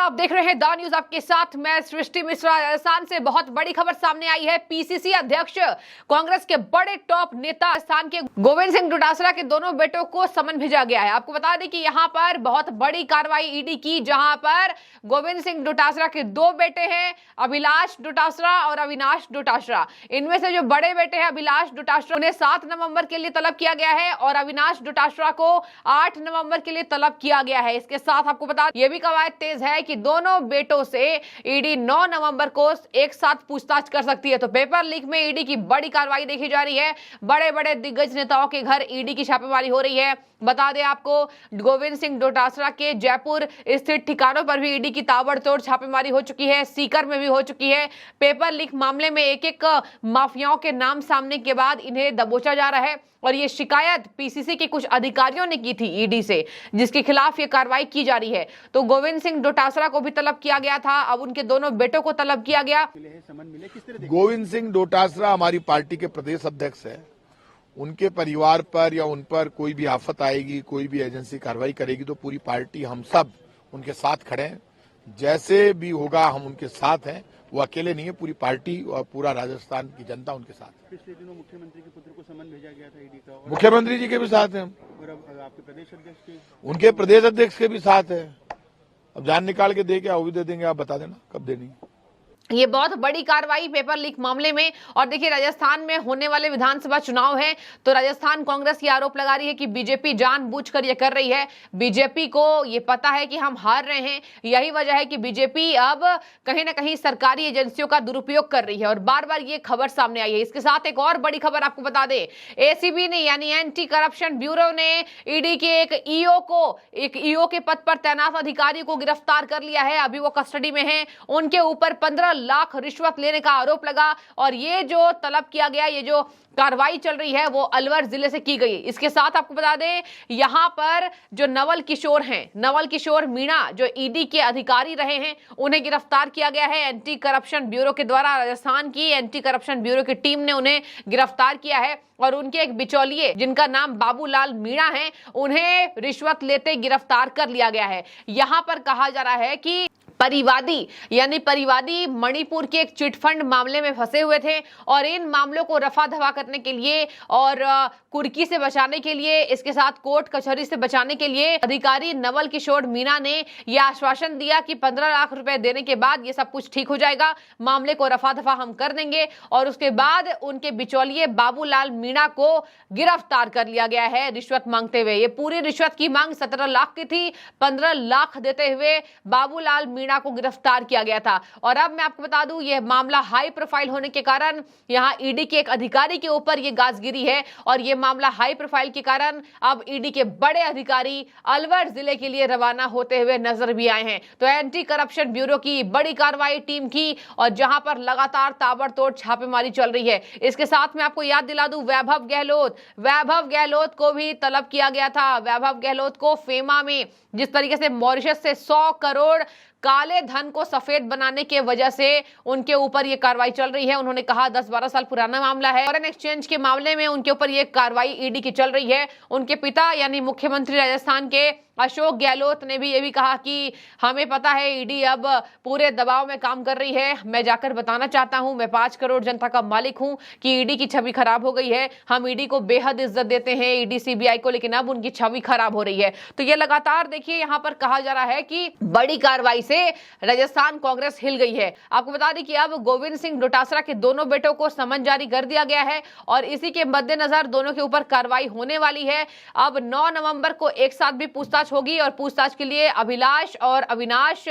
आप देख रहे हैं द न्यूज आपके साथ मैं सृष्टि मिश्रा। राजस्थान से बहुत बड़ी खबर सामने आई है। पीसीसी अध्यक्ष कांग्रेस के बड़े टॉप नेता राजस्थान के गोविंद सिंह डोटासरा के दोनों बेटों को समन भेजा गया है। आपको बता दें कि यहां पर बहुत बड़ी कार्रवाई ईडी की, जहां पर गोविंद सिंह डोटासरा के दो बेटे हैं, अभिलाष डोटासरा और अविनाश डोटासरा। इनमें से जो बड़े बेटे हैं अभिलाष डोटासरा, उन्हें 7 नवंबर के लिए तलब किया गया है और अविनाश डोटासरा को 8 नवंबर के लिए तलब किया गया है। इसके साथ आपको बता यह भी कवायद तेज है कि दोनों बेटों से ईडी 9 नवंबर को एक साथ पूछताछ कर सकती है। तो पेपर लीक में ईडी की बड़ी कार्रवाई देखी जा रही है। बड़े बड़े दिग्गज नेताओं के घर ईडी की छापेमारी हो रही है। बता दें आपको, गोविंद सिंह डोटासरा के जयपुर स्थित ठिकानों पर भी ईडी की ताबड़तोड़ छापेमारी हो चुकी है। सीकर में भी हो चुकी है। पेपर लीक मामले में एक एक माफियाओं के नाम सामने के बाद इन्हें दबोचा जा रहा है और ये शिकायत पीसीसी के कुछ अधिकारियों ने की थी ईडी से, जिसके खिलाफ ये कार्रवाई की जा रही है। तो गोविंद सिंह डोटासरा को भी तलब किया गया था, अब उनके दोनों बेटों को तलब किया गया। गोविंद सिंह डोटासरा हमारी पार्टी के प्रदेश अध्यक्ष है। उनके परिवार पर या उन पर कोई भी आफत आएगी, कोई भी एजेंसी कार्रवाई करेगी तो पूरी पार्टी, हम सब उनके साथ खड़े हैं। जैसे भी होगा हम उनके साथ हैं। वो अकेले नहीं है, पूरी पार्टी और पूरा राजस्थान की जनता उनके साथ है। पिछले दिनों मुख्यमंत्री के पुत्र को समन भेजा गया था ईडी का, मुख्यमंत्री जी के भी साथ हैं हम, और अब आपके प्रदेश अध्यक्ष के, उनके प्रदेश अध्यक्ष के भी साथ है। अब जान निकाल के दे क्या वो भी दे देंगे, आप बता देना कब देनी। ये बहुत बड़ी कार्रवाई पेपर लीक मामले में। और देखिए, राजस्थान में होने वाले विधानसभा चुनाव है, तो राजस्थान कांग्रेस ये आरोप लगा रही है कि बीजेपी जानबूझकर ये कर रही है। बीजेपी को ये पता है कि हम हार रहे हैं, यही वजह है कि बीजेपी अब कहीं ना कहीं सरकारी एजेंसियों का दुरुपयोग कर रही है और बार बार ये खबर सामने आई है। इसके साथ एक और बड़ी खबर आपको बता दें, एसीबी ने यानी एंटी करप्शन ब्यूरो ने ईडी के एक ईओ के पद पर तैनात अधिकारी को गिरफ्तार कर लिया है। अभी वो कस्टडी में है। उनके ऊपर 15 लाख रिश्वत लेने का आरोप लगा और ये जो तलब किया गया, ये जो कार्रवाई चल रही है वो अलवर जिले से की गई। इसके साथ आपको बता दें, यहां पर जो नवल किशोर मीणा जो ईडी के अधिकारी रहे हैं, उन्हें गिरफ्तार किया गया है एंटी करप्शन ब्यूरो के द्वारा। राजस्थान की एंटी करप्शन ब्यूरो की टीम ने उन्हें गिरफ्तार किया है और उनके एक बिचौलिए जिनका नाम बाबूलाल मीणा है, उन्हें रिश्वत लेते गिरफ्तार कर लिया गया है। यहां पर कहा जा रहा है कि परिवादी मणिपुर के एक चिटफंड मामले में फंसे हुए थे और इन मामलों को रफा दफा करने के लिए और कुर्की से बचाने के लिए, इसके साथ कोर्ट कचहरी से बचाने के लिए अधिकारी नवल किशोर मीणा ने यह आश्वासन दिया कि 15 लाख रुपए देने के बाद ये सब कुछ ठीक हो जाएगा, मामले को रफा दफा हम कर देंगे। और उसके बाद उनके बिचौलिए बाबूलाल मीणा को गिरफ्तार कर लिया गया है रिश्वत मांगते हुए। ये पूरी रिश्वत की मांग 17 लाख की थी। 15 लाख देते हुए बाबूलाल मीणा को गिरफ्तार किया गया था। और अब मैं आपको बता दूं, यह मामला हाई प्रोफाइल होने के कारण यहां ईडी के एक अधिकारी के ऊपर यह गाजगिरी है और यह मामला हाई प्रोफाइल के कारण अब ईडी के बड़े अधिकारी अलवर जिले के लिए रवाना होते हुए नजर भी आए हैं। तो एंटी करप्शन ब्यूरो की बड़ी कार्रवाई टीम की और जहां पर लगातार ताबड़तोड़ छापेमारी चल रही है। इसके साथ मैं आपको याद दिला दूं, वैभव गहलोत को भी तलब किया गया था। वैभव गहलोत को फेमा में जिस तरीके से मॉरिशस से 100 करोड़ काले धन को सफेद बनाने के वजह से उनके ऊपर यह कार्रवाई चल रही है। उन्होंने कहा 10-12 साल पुराना मामला है। फॉरेन एक्सचेंज के मामले में उनके ऊपर यह कार्रवाई ईडी की चल रही है। उनके पिता यानी मुख्यमंत्री राजस्थान के अशोक गहलोत ने भी ये भी कहा कि हमें पता है ईडी अब पूरे दबाव में काम कर रही है। मैं जाकर बताना चाहता हूं, मैं 5 करोड़ जनता का मालिक हूं कि ईडी की छवि खराब हो गई है। हम ईडी को बेहद इज्जत देते हैं, ईडी सीबीआई को, लेकिन अब उनकी छवि खराब हो रही है। तो ये लगातार देखिए, यहां पर कहा जा रहा है कि बड़ी कार्रवाई से राजस्थान कांग्रेस हिल गई है। आपको बता दें कि अब गोविंद सिंह डोटासरा के दोनों बेटों को समन जारी कर दिया गया है और इसी के मद्देनजर दोनों के ऊपर कार्रवाई होने वाली है। अब 9 नवंबर को एक साथ भी पूछताछ होगी और पूछताछ के लिए अभिलाष और अविनाश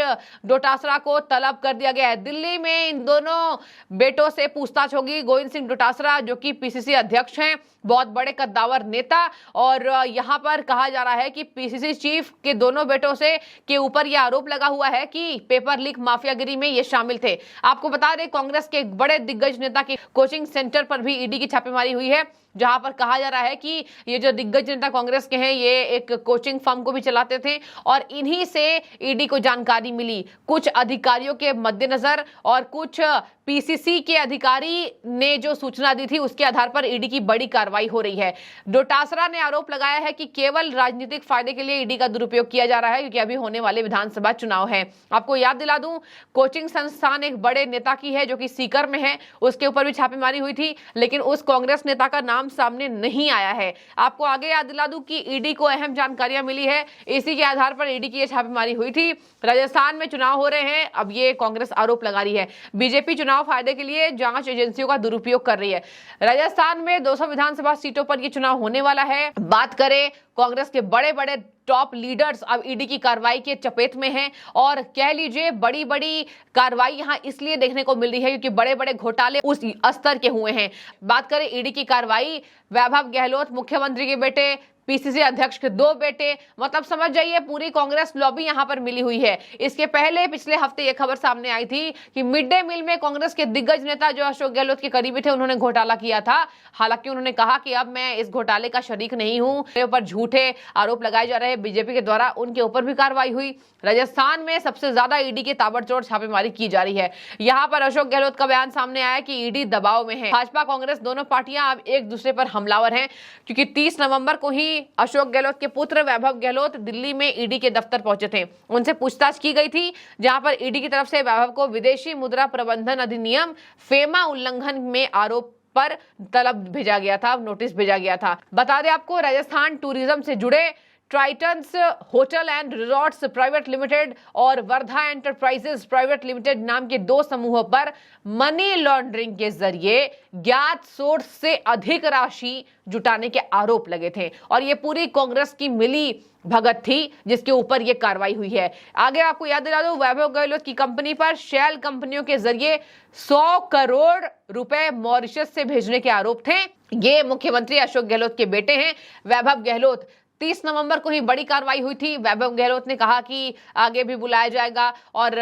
डोटासरा को तलब कर दिया गया है। दिल्ली में इन दोनों बेटों से पूछताछ होगी। गोविंद सिंह डोटासरा जो कि पीसीसी अध्यक्ष हैं, बहुत बड़े कद्दावर नेता, और यहां पर कहा जा रहा है कि पीसीसी चीफ के दोनों बेटों से के ऊपर यह आरोप लगा हुआ है कि पेपर लीक माफियागिरी में ये शामिल थे। आपको बता दें, कांग्रेस के एक बड़े दिग्गज नेता के कोचिंग सेंटर पर भी ईडी की छापेमारी हुई है, जहां पर कहा जा रहा है कि ये जो दिग्गज नेता कांग्रेस के हैं, ये एक कोचिंग फर्म को भी चलाते थे और इन्हीं से ईडी को जानकारी मिली कुछ अधिकारियों के मद्देनजर, और कुछ पीसीसी के अधिकारी ने जो सूचना दी थी उसके आधार पर ईडी की बड़ी कार्रवाई कार्रवाई हो रही है। डोटासरा ने आरोप लगाया है कि केवल राजनीतिक फायदे के लिए ईडी का दुरुपयोग किया जा रहा है, क्योंकि अभी होने वाले विधानसभा चुनाव है। आपको याद दिला दूं, कोचिंग संस्थान एक बड़े नेता की है जो कि सीकर में है, उसके ऊपर भी छापेमारी हुई थी, लेकिन उस कांग्रेस नेता का नाम सामने नहीं आया है। आपको आगे याद दिला दूं कि ईडी को अहम जानकारियां मिली है, इसी के आधार पर ईडी की छापेमारी हुई थी। राजस्थान में चुनाव हो रहे हैं, अब ये कांग्रेस आरोप लगा रही है बीजेपी चुनाव फायदे के लिए जांच एजेंसियों का दुरुपयोग कर रही है। राजस्थान में 200 विधानसभा सीटों पर ये चुनाव होने वाला है। बात करें, कांग्रेस के बड़े बड़े टॉप लीडर्स अब ईडी की कार्रवाई के चपेट में हैं, और कह लीजिए बड़ी बड़ी कार्रवाई यहां इसलिए देखने को मिल रही है क्योंकि बड़े बड़े घोटाले उस स्तर के हुए हैं। बात करें ईडी की कार्रवाई, वैभव गहलोत मुख्यमंत्री के बेटे, पीसीसी अध्यक्ष के 2 बेटे, मतलब समझ जाइए पूरी कांग्रेस लॉबी यहां पर मिली हुई है। इसके पहले पिछले हफ्ते यह खबर सामने आई थी कि मिड डे मील में कांग्रेस के दिग्गज नेता जो अशोक गहलोत के करीबी थे, उन्होंने घोटाला किया था। हालांकि उन्होंने कहा कि अब मैं इस घोटाले का शरीक नहीं हूं, मेरे ऊपर झूठे आरोप लगाए जा रहे हैं बीजेपी के द्वारा, उनके ऊपर भी कार्रवाई हुई। राजस्थान में सबसे ज्यादा ईडी की ताबड़तोड़ छापेमारी की जा रही है। यहाँ पर अशोक गहलोत का बयान सामने आया कि ईडी दबाव में है। भाजपा कांग्रेस दोनों पार्टियां अब एक दूसरे पर हमलावर हैं, क्योंकि 30 नवंबर को ही अशोक गहलोत के पुत्र वैभव गहलोत दिल्ली में ईडी के दफ्तर पहुंचे थे। उनसे पूछताछ की गई थी, जहां पर ईडी की तरफ से वैभव को विदेशी मुद्रा प्रबंधन अधिनियम फेमा उल्लंघन में आरोप पर तलब भेजा गया था, नोटिस भेजा गया था। बता दें आपको, राजस्थान टूरिज्म से जुड़े Tritons hotel and resorts private limited और वर्धा एंटरप्राइजेस प्राइवेट लिमिटेड नाम के 2 समूहों पर मनी लॉन्ड्रिंग के जरिए ज्ञात सोर्स से अधिक राशि जुटाने के आरोप लगे थे, और ये पूरी कांग्रेस की मिली भगत थी जिसके ऊपर ये कार्रवाई हुई है। आगे आपको याद दिला दूं, वैभव गहलोत की कंपनी पर शेल कंपनियों के जरिए 100 करोड़ रुपए मॉरिशस से भेजने के आरोप थे। ये मुख्यमंत्री अशोक गहलोत के बेटे हैं वैभव गहलोत। 30 नवंबर को ही बड़ी कार्रवाई हुई थी। वैभव गहलोत ने कहा कि आगे भी बुलाया जाएगा, और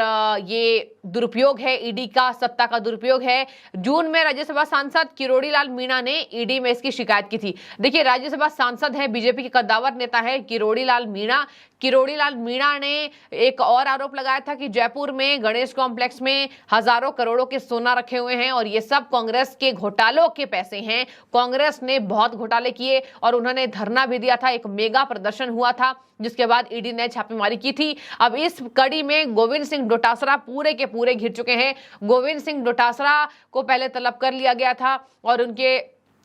ये दुरुपयोग है, ईडी का सत्ता का दुरुपयोग है। जून में राज्यसभा सांसद किरोड़ी लाल मीणा ने ईडी में इसकी शिकायत की थी। देखिए, राज्यसभा सांसद है, बीजेपी के कद्दावर नेता है किरोड़ी लाल मीणा। किरोड़ी लाल मीणा ने एक और आरोप लगाया था कि जयपुर में गणेश कॉम्प्लेक्स में हजारों करोड़ों के सोना रखे हुए हैं, और ये सब कांग्रेस के घोटालों के पैसे हैं। कांग्रेस ने बहुत घोटाले किए, और उन्होंने धरना भी दिया था, एक मेगा प्रदर्शन हुआ था, जिसके बाद ईडी ने छापेमारी की थी। अब इस कड़ी में गोविंद सिंह डोटासरा पूरे के पूरे घिर चुके हैं। गोविंद सिंह डोटासरा को पहले तलब कर लिया गया था, और उनके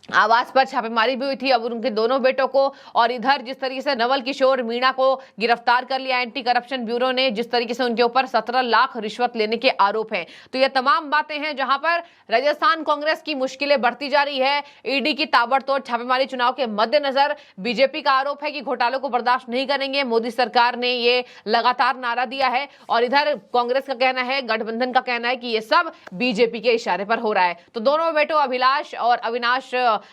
आवास पर छापेमारी भी हुई थी। अब उनके दोनों बेटों को, और इधर जिस तरीके से नवल किशोर मीणा को गिरफ्तार कर लिया एंटी करप्शन ब्यूरो ने, जिस तरीके से उनके ऊपर 17 लाख रिश्वत लेने के आरोप हैं। तो ये तमाम बातें हैं जहां पर राजस्थान कांग्रेस की मुश्किलें बढ़ती जा रही है। ईडी की ताबड़तोड़ छापेमारी चुनाव के मद्देनजर बीजेपी का आरोप है कि घोटालों को बर्दाश्त नहीं करेंगे। मोदी सरकार ने ये लगातार नारा दिया है, और इधर कांग्रेस का कहना है, गठबंधन का कहना है कि ये सब बीजेपी के इशारे पर हो रहा है। तो दोनों बेटों अभिलाष और अविनाश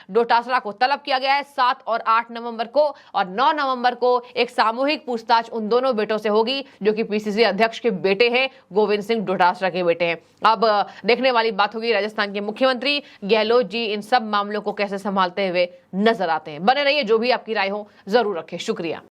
डोटासरा को तलब किया गया है 7 और 8 नवंबर को, और 9 नवंबर को एक सामूहिक पूछताछ उन दोनों बेटों से होगी, जो कि पीसीसी अध्यक्ष के बेटे हैं, गोविंद सिंह डोटासरा के बेटे हैं। अब देखने वाली बात होगी राजस्थान के मुख्यमंत्री गहलोत जी इन सब मामलों को कैसे संभालते हुए नजर आते हैं। बने रहिए, जो भी आपकी राय हो जरूर रखें। शुक्रिया।